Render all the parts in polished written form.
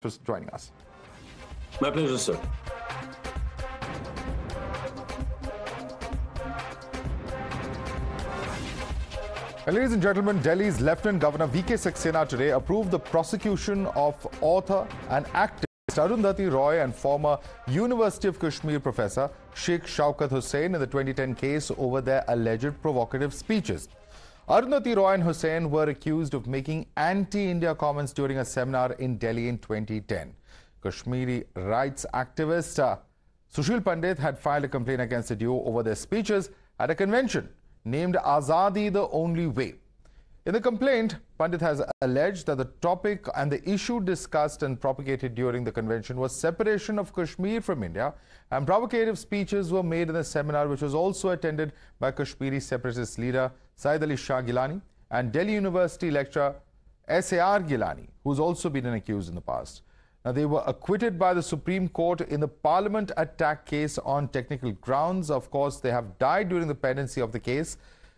for joining us. My pleasure, sir. Ladies and gentlemen, Delhi's Lieutenant Governor VK Saxena today approved the prosecution of author and activist Arundhati Roy and former University of Kashmir professor Sheikh Showkat Hussain in the 2010 case over their alleged provocative speeches. Arundhati Roy and Hussain were accused of making anti-India comments during a seminar in Delhi in 2010. Kashmiri rights activist Sushil Pandit had filed a complaint against the duo over their speeches at a convention named Azadi, the Only Way. In the complaint, Pandit has alleged that the topic and the issue discussed and propagated during the convention was separation of Kashmir from India, and provocative speeches were made in the seminar, which was also attended by Kashmiri separatist leader Said Ali Shah Gilani and Delhi University lecturer S.A.R. Gilani, who's also been accused in the past. Now, they were acquitted by the Supreme Court in the Parliament attack case on technical grounds. Of course, they have died during the pendency of the case.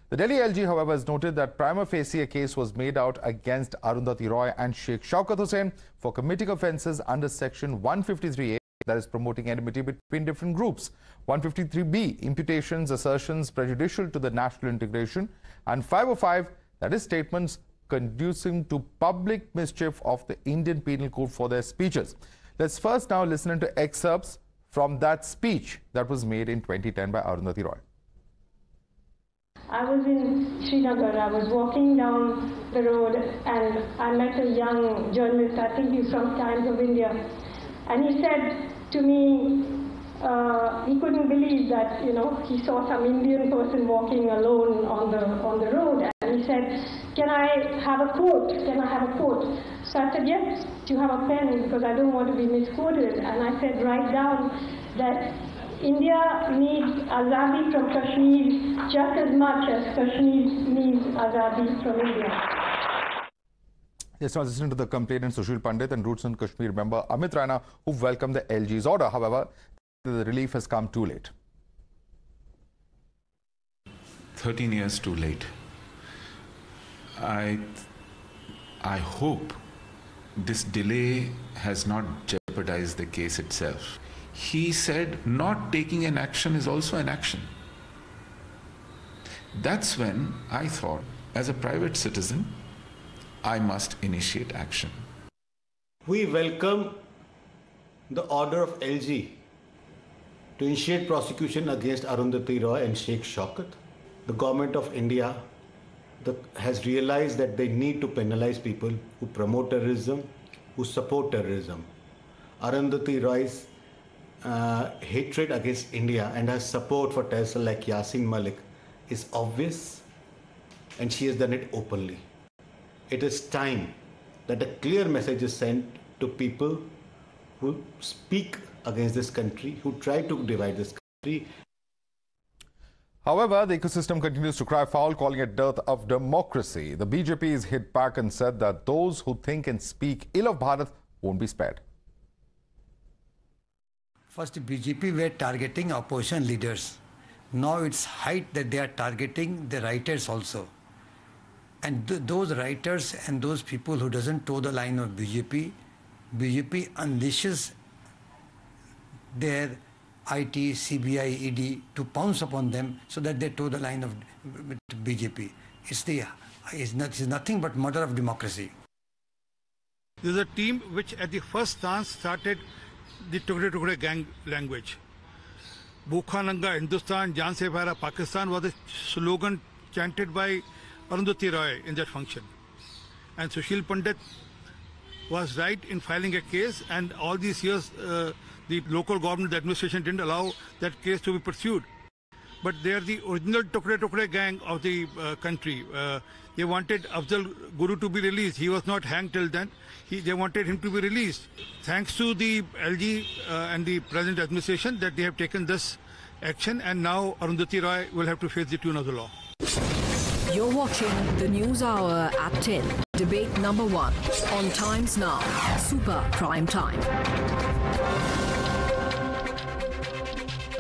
The Delhi LG, however, has noted that prima facie a case was made out against Arundhati Roy and Sheikh Showkat Hussain for committing offences under Section 153A, that is promoting enmity between different groups. 153B, imputations, assertions prejudicial to the national integration, and 505, that is statements conducing to public mischief of the Indian Penal Code for their speeches. Let's first now listen to excerpts from that speech that was made in 2010 by Arundhati Roy. I was in Srinagar. I was walking down the road and I met a young journalist, I think he's from Times of India, and he said to me, he couldn't believe that, he saw some Indian person walking alone on the road, and he said, "Can I have a quote? Can I have a quote?" So I said, "Yes, do you have a pen? Because I don't want to be misquoted." And I said, "Write down that India needs azadi from Kashmir just as much as Kashmir needs azadi from India." Yes, now listening to the complainant Sushil Pandit and Roots in Kashmir member Amit Raina, who welcomed the LG's order. However, the relief has come too late. 13 years too late. I hope this delay has not jeopardized the case itself. He said not taking an action is also an action. That's when I thought, as a private citizen, I must initiate action. We welcome the order of LG to initiate prosecution against Arundhati Roy and Sheikh Showkat. The government of India has realized that they need to penalize people who promote terrorism, who support terrorism. Arundhati Roy's hatred against India and her support for terrorists like Yasin Malik is obvious, and she has done it openly. It is time that a clear message is sent to people who speak against this country, who try to divide this country. However, the ecosystem continues to cry foul, calling it dearth of democracy. The BJP has hit back and said that those who think and speak ill of Bharat won't be spared. First, BJP were targeting opposition leaders. Now it's height that they are targeting the writers also. And those writers and those people who doesn't toe the line of BJP unleashes their IT, CBI, ED to pounce upon them so that they toe the line of BJP. It's nothing but murder of democracy. This is a team which at the first stance started the Tugde gang language. Bhukha Nanga Hindustan, Jaan Se Pyara Pakistan was a slogan chanted by Arundhati Roy in that function. And Sushil Pandit was right in filing a case, and all these years the local government, the administration didn't allow that case to be pursued. But they are the original Tugde gang of the country. They wanted Afzal Guru to be released. He was not hanged till then. They wanted him to be released. Thanks to the LG and the present administration that they have taken this action, and now Arundhati Roy will have to face the tune of the law. You're watching the News Hour at 10. Debate number 1 on Times Now, Super Prime Time.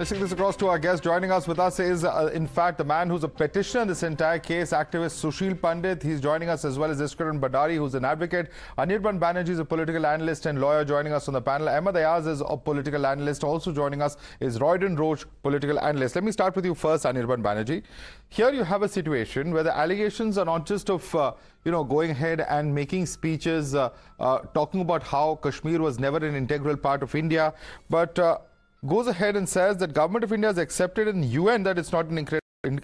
Let's take this across to our guest. Joining us with us is, in fact, the man who's a petitioner in this entire case, activist Sushil Pandit. He's joining us, as well as Anirban Banerjee, who's an advocate. Anirban Banerjee is a political analyst and lawyer joining us on the panel. Ahmed Ayaz is a political analyst. Also joining us is Royden Roach, political analyst. Let me start with you first, Anirban Banerjee. Here you have a situation where the allegations are not just of going ahead and making speeches talking about how Kashmir was never an integral part of India, but goes ahead and says that government of India has accepted in UN that it's not an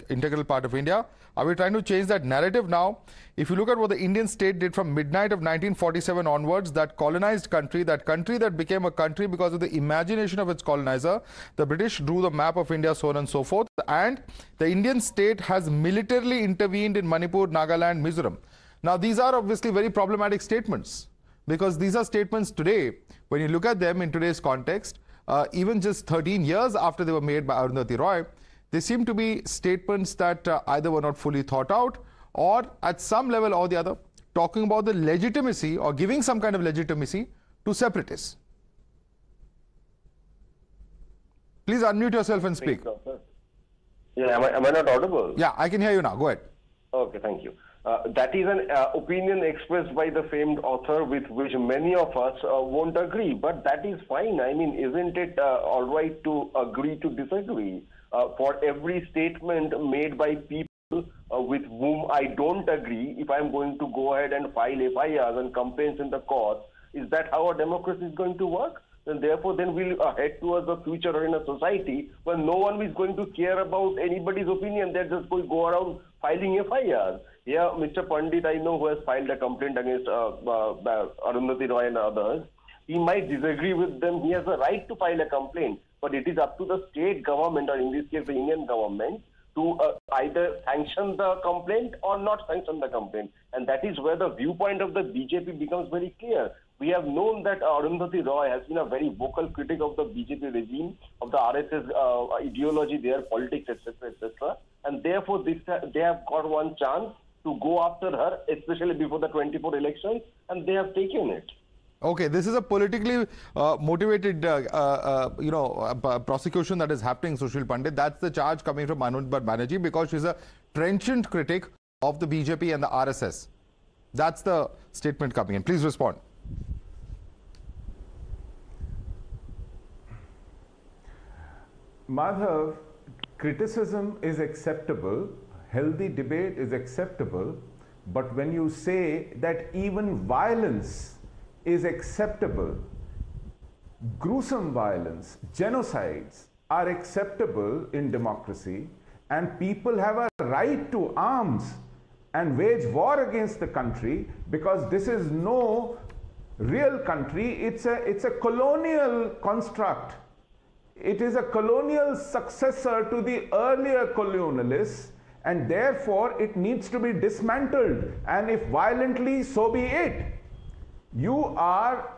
integral part of India. Are we trying to change that narrative now? If you look at what the Indian state did from midnight of 1947 onwards, that colonized country, that country that became a country because of the imagination of its colonizer, the British drew the map of India, so on and so forth, and the Indian state has militarily intervened in Manipur, Nagaland, Mizoram. Now, these are obviously very problematic statements, because these are statements today, when you look at them in today's context, even just 13 years after they were made by Arundhati Roy, they seem to be statements that either were not fully thought out, or at some level or the other, talking about the legitimacy or giving some kind of legitimacy to separatists. Please unmute yourself and speak. Yeah, am I not audible? Yeah, I can hear you now. Go ahead. Okay, thank you. That is an opinion expressed by the famed author with which many of us won't agree, but that is fine. I mean, isn't it all right to agree to disagree? For every statement made by people with whom I don't agree, if I'm going to go ahead and file FIRs and complaints in the court, is that how our democracy is going to work? And therefore, then we'll head towards a future or in a society where no one is going to care about anybody's opinion. They're just going to go around filing FIRs. Yeah, Mr. Pandit, I know, who has filed a complaint against Arundhati Roy and others. He might disagree with them. He has a right to file a complaint. But it is up to the state government, or in this case, the Indian government, to either sanction the complaint or not sanction the complaint. And that is where the viewpoint of the BJP becomes very clear. We have known that Arundhati Roy has been a very vocal critic of the BJP regime, of the RSS ideology, their politics, etc., etc. And therefore, they have got one chance to go after her, especially before the 24 elections, and they have taken it. Okay, this is a politically motivated, prosecution that is happening, Sushil Pandit. That's the charge coming from Anirban Banerjee, because she's a trenchant critic of the BJP and the RSS. That's the statement coming in. Please respond. Madhav, criticism is acceptable, healthy debate is acceptable, but when you say that even violence is acceptable, gruesome violence, genocides are acceptable in democracy, and people have a right to arms and wage war against the country, because this is no real country, it's a colonial construct. It is a colonial successor to the earlier colonialists, and therefore it needs to be dismantled, and if violently, so be it. You are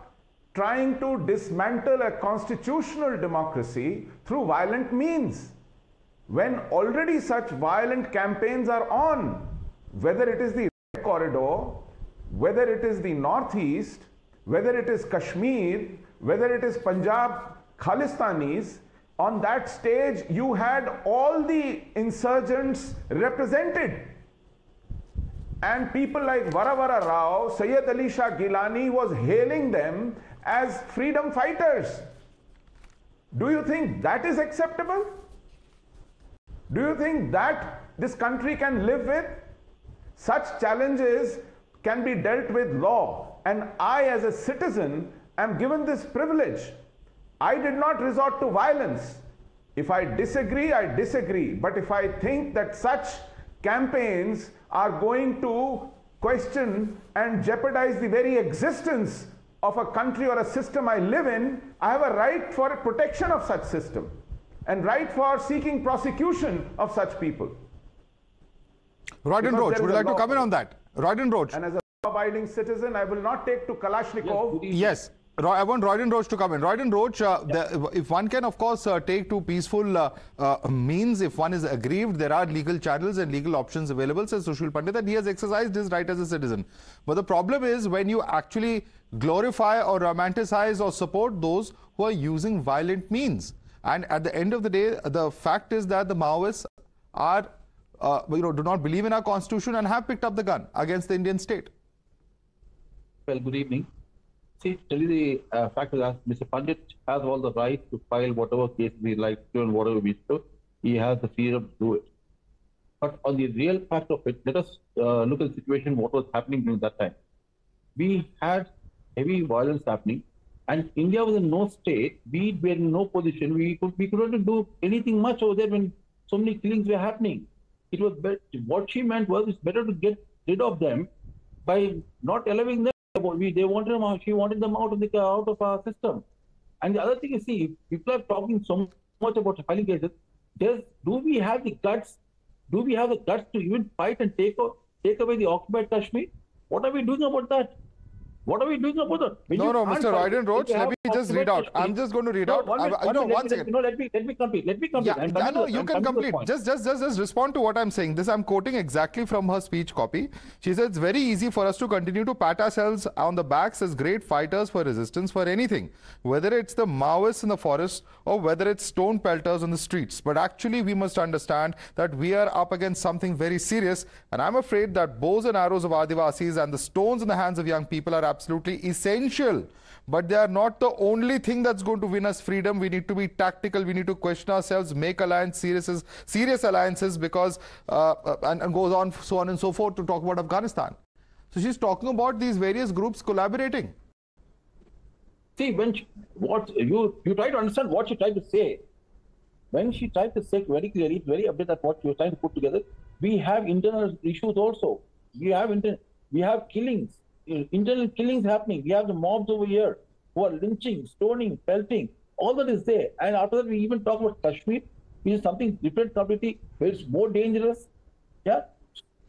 trying to dismantle a constitutional democracy through violent means, when already such violent campaigns are on, whether it is the Red Corridor, whether it is the Northeast, whether it is Kashmir, whether it is Punjab Khalistanis. On that stage, you had all the insurgents represented. And people like Varavara Rao, Sayyid Ali Shah Gilani was hailing them as freedom fighters. Do you think that is acceptable? Do you think that this country can live with? Such challenges can be dealt with law. And I, as a citizen, am given this privilege. I did not resort to violence. If I disagree, I disagree. But if I think that such campaigns are going to question and jeopardize the very existence of a country or a system I live in, I have a right for protection of such system and right for seeking prosecution of such people. Royden Roach, would you like to comment on that? Royden Roach. And as a law-abiding citizen, I will not take to Kalashnikov. Yes. I want Royden Roach to come in. Royden Roach, if one can, of course, take to peaceful means, if one is aggrieved, there are legal channels and legal options available, says Sushil Pandit, that he has exercised his right as a citizen. But the problem is when you actually glorify or romanticize or support those who are using violent means. And at the end of the day, the fact is that the Maoists are, do not believe in our constitution and have picked up the gun against the Indian state. Well, good evening. See, tell you the fact is that Mr. Pandit has all the right to file whatever case we like to and whatever we do. He has the freedom to do it. But on the real fact of it, let us look at the situation, what was happening during that time. We had heavy violence happening, and India was in no state. We were in no position. We couldn't do anything much over there when so many killings were happening. It was what she meant was it's better to get rid of them by not allowing them. They wanted them out. She wanted them out of our system. And the other thing is, see, people are talking so much about filing cases. Do we have the guts? Do we have the guts to even fight and take away the occupied Kashmir? What are we doing about that? What are we doing about that? No, Mr. Roy and Roach, let me just read out. I'm just going to read out. One second. Let me complete. Yeah, no, you can complete. Just respond to what I'm saying. I'm quoting exactly from her speech copy. She says, it's very easy for us to continue to pat ourselves on the backs as great fighters for resistance for anything, whether it's the Maoists in the forest or whether it's stone pelters on the streets. But actually, we must understand that we are up against something very serious. And I'm afraid that bows and arrows of Adivasis and the stones in the hands of young people are absolutely essential, but they are not the only thing that's going to win us freedom. We need to be tactical. We need to question ourselves, make serious alliances, because and goes on, so on and so forth, to talk about Afghanistan. So she's talking about these various groups collaborating. See, when you try to understand what she tried to say. When she tried to say very clearly, it's very obvious that what she was trying to put together. We have internal issues also. We have killings. Internal killings happening. We have the mobs over here who are lynching, stoning, pelting. All that is there. And after that, we even talk about Kashmir, which is something different completely, where it's more dangerous. Yeah.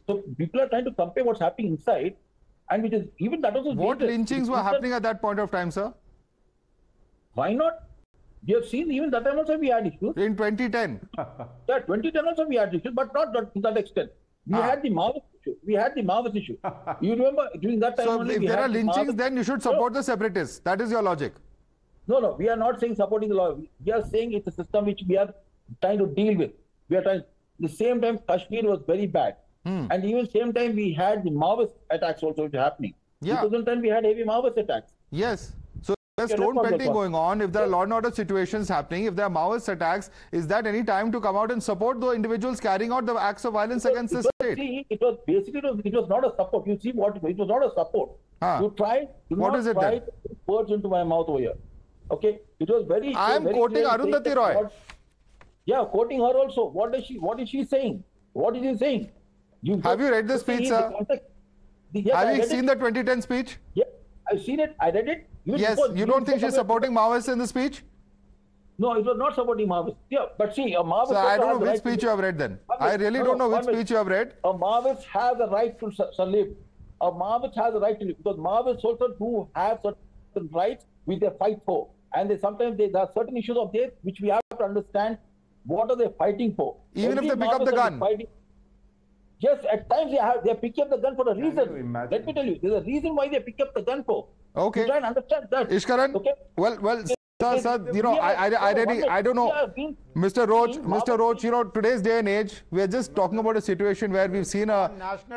So people are trying to compare what's happening inside, and which is even that also. What lynchings were happening at that point of time, sir? Why not? We have seen even that time also we had issues. In 2010. Yeah, 2010 also we had issues, but not to that extent. We had the Maoist issue. You remember during that time? So if there are lynchings, then you should support the separatists. That is your logic. No. We are not saying supporting the law. We are saying it's a system which we are trying to deal with. We are trying. At the same time, Kashmir was very bad, and even same time we had the Maoist attacks also happening. Yeah. 2010 we had heavy Maoist attacks. Yes. There's stone pelting going on. If there are law and order situations happening, if there are Maoist attacks, is that any time to come out and support the individuals carrying out the acts of violence against the state? See, it was not a support. You see what? It was not a support. You tried. What is it then? To put words into my mouth over here. Okay, it was very. I am quoting Arundhati Roy. Yeah, quoting her also. What is she saying? What is she saying? Have you read the speech, sir? Have you seen the 2010 speech? Yeah, I've seen it. I read it. Yes, you don't think she's supporting Maoists in the speech? No, it was not supporting Maoists. Yeah, but see, a Maoist... So I don't know which speech you have read then. I really don't know which speech you have read. A Maoist has a right to live. A Maoist has a right to live, because Maoists also do have certain rights which they fight for. And sometimes there are certain issues of theirs which we have to understand what are they fighting for. Even if they pick up the gun? Yes, at times they pick up the gun for a reason. Let me tell you, there's a reason why they pick up the gun for. Okay. Try and understand that. Ishkaran, okay. Well, sir, you know, I don't know. Mr. Roach, you know, today's day and age, we are just talking about a situation where we've seen a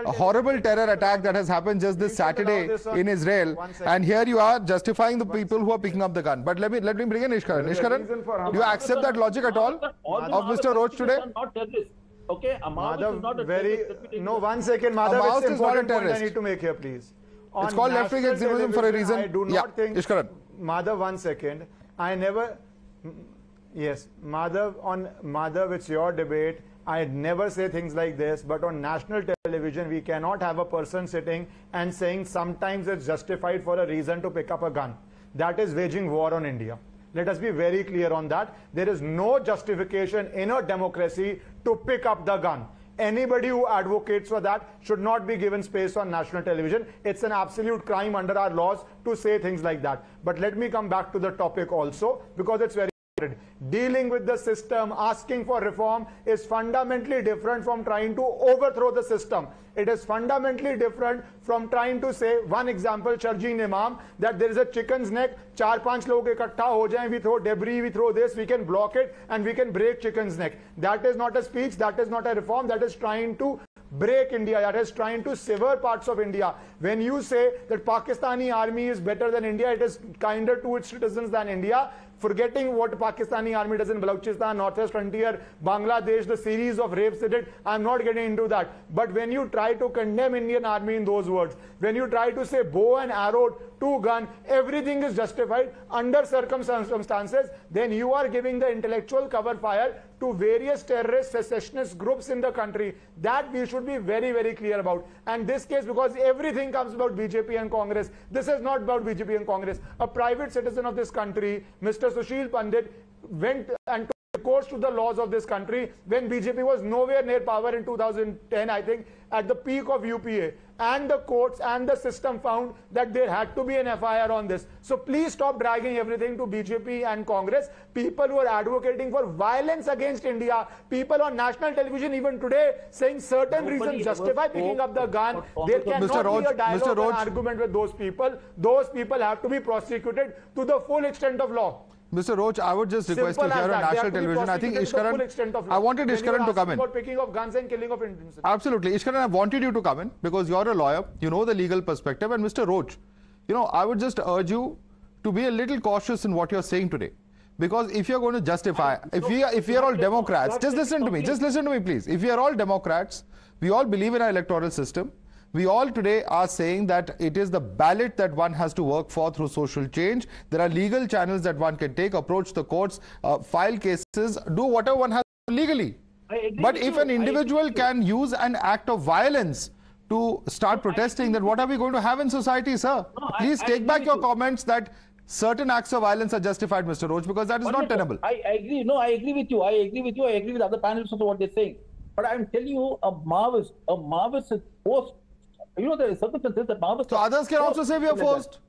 horrible terror attack that has happened just this Saturday in Israel. And here you are justifying the people who are picking up the gun. But let me bring in Ishkaran. Ishkaran, do you accept that logic at all of Mr. Roach today? Okay, a Maoist is not a terrorist. No, 1 second, Madhav, it's important point I need to make here, please. It's called left-wing extremism for a reason. I do not think... Ishkaran. Madhav, 1 second. Yes, Madhav, it's your debate. I never say things like this, but on national television, we cannot have a person sitting and saying sometimes it's justified for a reason to pick up a gun. That is waging war on India. Let us be very clear on that. There is no justification in a democracy to pick up the gun. Anybody who advocates for that should not be given space on national television. It's an absolute crime under our laws to say things like that. But let me come back to the topic also, because it's very Dealing with the system, asking for reform is fundamentally different from trying to overthrow the system. It is fundamentally different from trying to say, one example, Sharjeen Imam, that there is a chicken's neck, 4-5 log ikatha ho jaye, we throw debris, we throw this, we can block it and we can break chicken's neck. That is not a speech, that is not a reform, that is trying to break India, that is trying to sever parts of India. When you say that Pakistani army is better than India, it is kinder to its citizens than India, forgetting what Pakistani army does in Balochistan, Northwest Frontier, Bangladesh, the series of rapes they did. I'm not getting into that. But when you try to condemn Indian army in those words, when you try to say bow and arrow, two gun, everything is justified under circumstances, then you are giving the intellectual cover fire to various terrorist secessionist groups in the country. That we should be very, very clear about. And this case, because everything comes about BJP and Congress, this is not about BJP and Congress. A private citizen of this country, Mr. Sushil Pandit, went and took course to the laws of this country when BJP was nowhere near power in 2010, I think, at the peak of UPA. And the courts and the system found that there had to be an FIR on this. So please stop dragging everything to BJP and Congress. People who are advocating for violence against India, people on national television even today saying certain reasons justify picking up the gun. There cannot be a dialogue or argument with those people. Those people have to be prosecuted to the full extent of law. Mr. Roach, I would just request you here on national television. I think Ishkaran, I wanted Ishkaran to come in. About picking of guns and killing of Indians. Absolutely. Ishkaran, I wanted you to come in because you're a lawyer, you know the legal perspective. And Mr. Roach, you know, I would just urge you to be a little cautious in what you're saying today. Because if you're going to justify, if we are all Democrats, just listen to me, please. If we are all Democrats, we all believe in our electoral system. We all today are saying that it is the ballot that one has to work for through social change. There are legal channels that one can take, approach the courts, file cases, do whatever one has to legally. But if an individual can use an act of violence to start protesting, then what are we going to have in society, sir? Please take back your comments that certain acts of violence are justified, Mr. Roach, because that is not tenable. I agree. No, I agree with you. I agree with other panelists also what they're saying. But I'm telling you, a Maoist is forced. You know, there is circumstances that Maoists... So others can also say we are forced.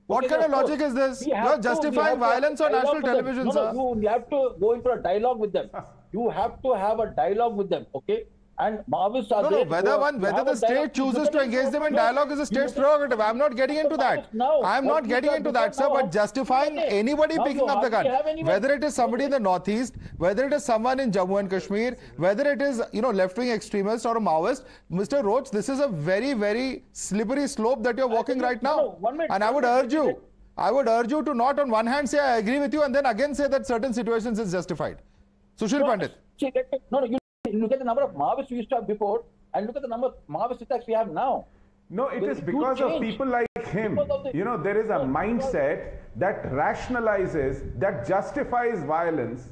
What kind of logic is this? You are justifying violence on national television, sir. No, you have to go into a dialogue with them. You have to have a dialogue with them, okay? And Maoists are there. Whether the state chooses to engage them in dialogue is a state's prerogative. I'm not getting into that. I'm not getting into that, sir. But justifying anybody picking up the gun, whether it is somebody in the northeast, whether it is someone in Jammu and Kashmir, whether it is, you know, left-wing extremist or a Maoist, Mr. Roach, this is a very, very slippery slope that you're walking right now. And I would urge you to not on one hand say I agree with you and then again say that certain situations is justified. Sushil Pandit. Look at the number of Maoists we used to have before and look at the number of Maoist attacks we have now. No, it is because of people like him. You know, there is a mindset that rationalizes, that justifies violence,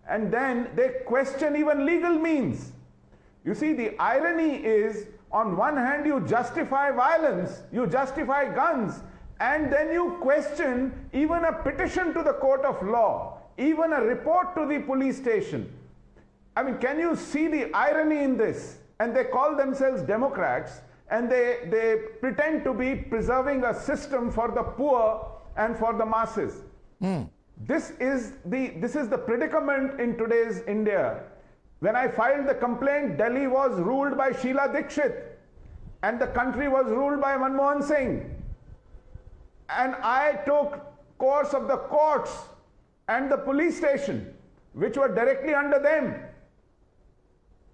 and then they question even legal means. You see, the irony is, on one hand, you justify violence, you justify guns, and then you question even a petition to the court of law, even a report to the police station. I mean, can you see the irony in this? And they call themselves Democrats, and they pretend to be preserving a system for the poor and for the masses. This is the predicament in today's India. When I filed the complaint, Delhi was ruled by Sheila Dikshit, and the country was ruled by Manmohan Singh. And I took course of the courts and the police station, which were directly under them.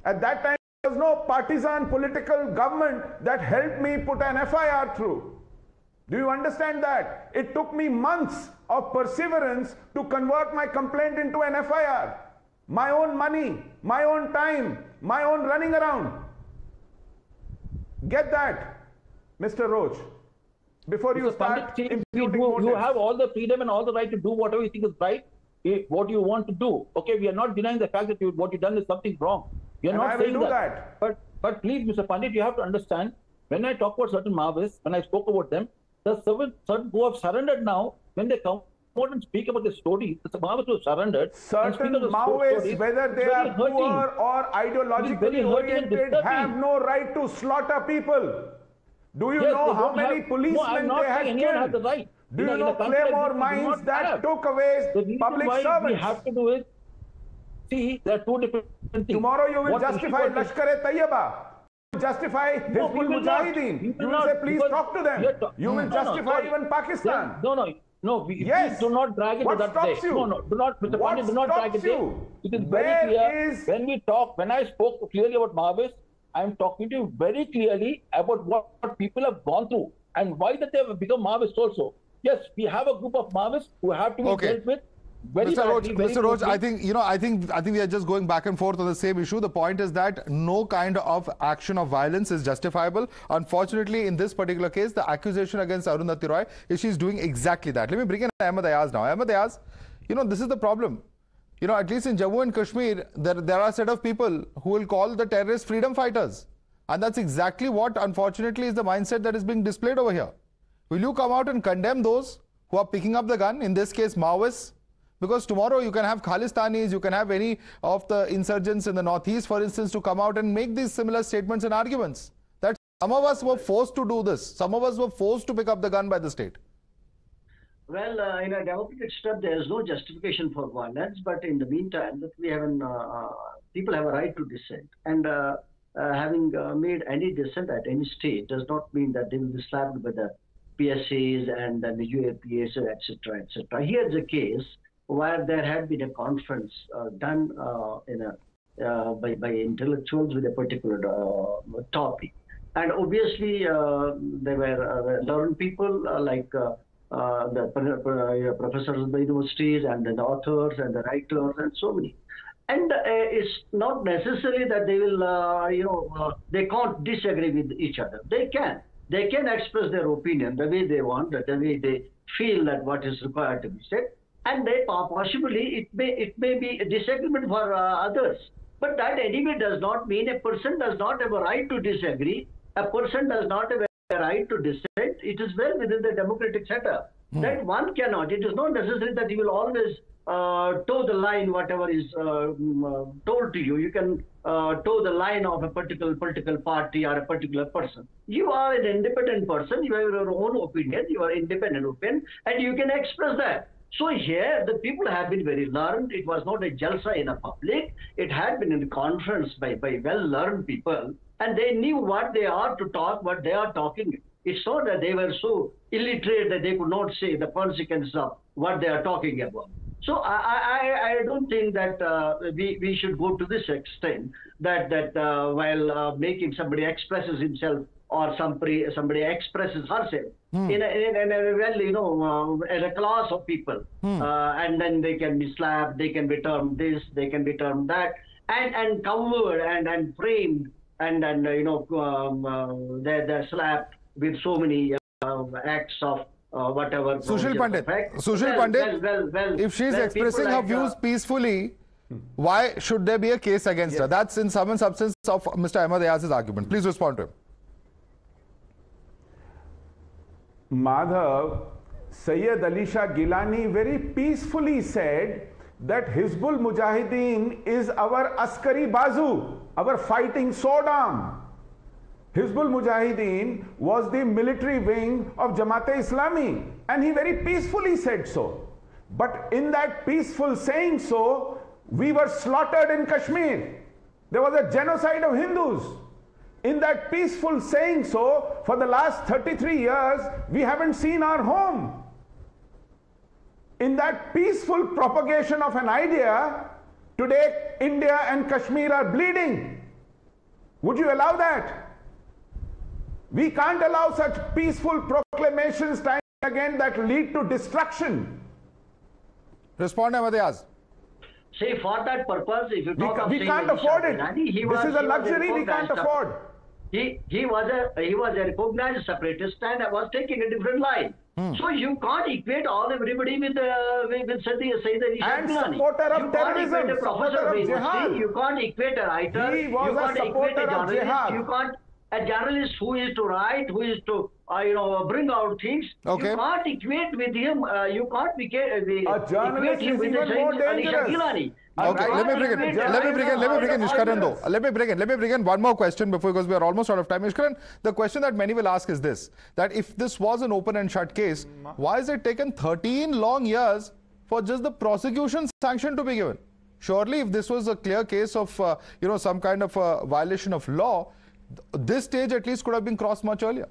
At that time, there was no partisan political government that helped me put an FIR through. Do you understand that? It took me months of perseverance to convert my complaint into an FIR. My own money, my own time, my own running around. Get that, Mr. Roach, before you start imputing motives. You have all the freedom and all the right to do whatever you think is right, what you want to do. Okay, we are not denying the fact that what you've done is something wrong. We are not saying that. But please, Mr. Pandit, you have to understand, when I talk about certain Maoists, when I spoke about them, the certain who have surrendered now, when they come out and speak about the story, the Maoists who have surrendered. Certain Maoists, whether they are poor or ideologically oriented, have no right to slaughter people. Do you know how many policemen they have killed? Do you know Claymore mines that took away public servants? We have to do it. See, there are two different things. Tomorrow you will justify Lashkar-e-Taiyiba. Justify Hizbul Mujahideen. You will say, please talk to them. You will justify even Pakistan. No, we do not drag it to that day. No, do not, Mr. Pandit, do not drag it there. It is very clear. When I spoke clearly about Maoists, I am talking to you very clearly about what people have gone through and why that they have become Maoists also. Yes, we have a group of Maoists who have to be dealt with. Mr. Roach, I think we are just going back and forth on the same issue. The point is that no kind of action of violence is justifiable. Unfortunately, in this particular case, the accusation against Arundhati Roy is she's doing exactly that. Let me bring in Ahmed Ayaz now. Ahmed Ayaz, this is the problem. At least in Jammu and Kashmir, there are a set of people who will call the terrorists freedom fighters. And that's exactly what, unfortunately, is the mindset that is being displayed over here. Will you come out and condemn those who are picking up the gun, in this case, Maoists? Because tomorrow you can have Khalistanis, you can have any of the insurgents in the northeast, for instance, to come out and make these similar statements and arguments. That some of us were forced to do this. Some of us were forced to pick up the gun by the state. Well, in a democratic state, there is no justification for violence. But in the meantime, that we have people have a right to dissent. And having made any dissent at any stage does not mean that they will be slapped by the PSAs and the UAPs, etc., etc. Here's a case where there had been a conference done by intellectuals with a particular topic. And obviously, there were learned people like the professors of the universities and the authors and the writers and so many. And it's not necessary that they will, they can't disagree with each other. They can. They can express their opinion the way they want, the way they feel that what is required to be said. And they possibly it may be a disagreement for others. But that anyway does not mean a person does not have a right to disagree. A person does not have a right to dissent. It is well within the democratic setup. That one cannot. It is not necessary that you will always toe the line, whatever is told to you. You can toe the line of a particular political party or a particular person. You are an independent person. You have your own opinion. You are independent opinion, and you can express that. So here, the people have been very learned. It was not a jalsa in a public. It had been in a conference by well-learned people, and they knew what they are to talk, what they are talking. It's not that they were so illiterate that they could not say the consequences of what they are talking about. So I don't think that we should go to this extent that while making somebody expresses himself or somebody expresses herself in a class of people, and then they can be slapped, they can be termed this, they can be termed that, and covered and framed, and they're slapped with so many acts of whatever. Sushil Pandit, if she's expressing her views peacefully, why should there be a case against her? That's in sum and substance of Mr. Ahmed Ayaz's argument. Please respond to him. Madhav, Sayyid Ali Shah Gilani very peacefully said that Hizbul Mujahideen is our askari bazu, our fighting sword arm. Hizbul Mujahideen was the military wing of Jamaat-e-Islami, and he very peacefully said so. But in that peaceful saying so, we were slaughtered in Kashmir. There was a genocide of Hindus. In that peaceful saying so, for the last 33 years, we haven't seen our home. In that peaceful propagation of an idea, today India and Kashmir are bleeding. Would you allow that? We can't allow such peaceful proclamations time and again that lead to destruction. Respond, Ahmed Ayaz. See, for that purpose, if you talk of we can't afford it. This is a luxury we can't afford. He was a recognized separatist and was taking a different line. So you can't equate everybody with Sayyid Ali Shah Gilani. And supporter of terrorism, supporter of jihad. You can't equate a writer. He was a supporter of jihad. You can't. A journalist who is to write, who is to bring out things. Okay. You can't equate with him. You can't A journalist equate him is with the even more Sayyid Ali Shah dangerous. Gilani. Okay, let me bring in Ishkaran. Let me bring in one more question because we are almost out of time. Ishkaran, the question that many will ask is this: that if this was an open and shut case, why has it taken 13 long years for just the prosecution sanction to be given? Surely, if this was a clear case of some kind of a violation of law, this stage at least could have been crossed much earlier.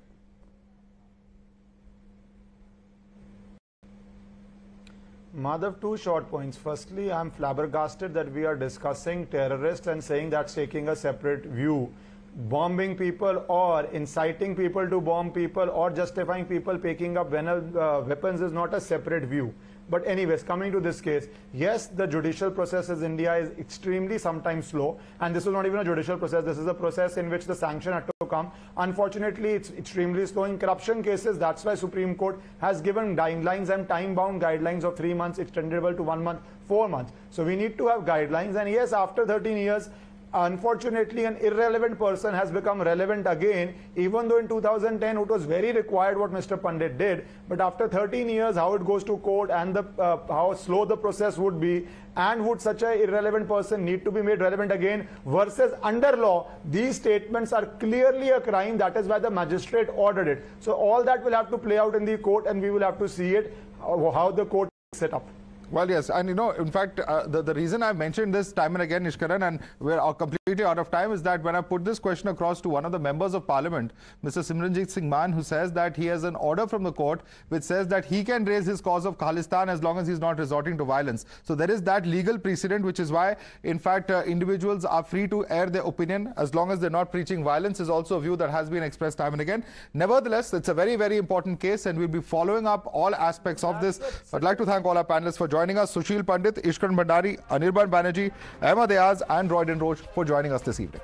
Madhav, two short points. Firstly, I'm flabbergasted that we are discussing terrorists and saying that's taking a separate view. Bombing people or inciting people to bomb people or justifying people picking up weapons is not a separate view. But anyways, coming to this case, yes, the judicial process in India is extremely sometimes slow, and this is not even a judicial process. This is a process in which the sanction had to come. Unfortunately, it's extremely slow in corruption cases. That's why Supreme Court has given guidelines and time-bound guidelines of 3 months, extendable to 1 month, 4 months. So we need to have guidelines. And yes, after 13 years, unfortunately, an irrelevant person has become relevant again, even though in 2010 it was very required what Mr. Pandit did. But after 13 years, how it goes to court and how slow the process would be, and would such an irrelevant person need to be made relevant again, versus under law, these statements are clearly a crime. That is why the magistrate ordered it. So all that will have to play out in the court, and we will have to see it, how the court is set up. Well, yes, and in fact, the reason I mentioned this time and again, Ishkaran, and we're completely out of time, is that when I put this question across to one of the members of parliament, Mr. Simranjit Singh Mann, who says that he has an order from the court which says that he can raise his cause of Khalistan as long as he's not resorting to violence. So there is that legal precedent, which is why, in fact, individuals are free to air their opinion as long as they're not preaching violence, is also a view that has been expressed time and again. Nevertheless, it's a very, very important case, and we'll be following up all aspects of this. I'd like to thank all our panelists for joining us: Sushil Pandit, Ishkaran Bhandari, Anirban Banerjee, Ahmed Ayaz and Roy and Roach for joining us this evening.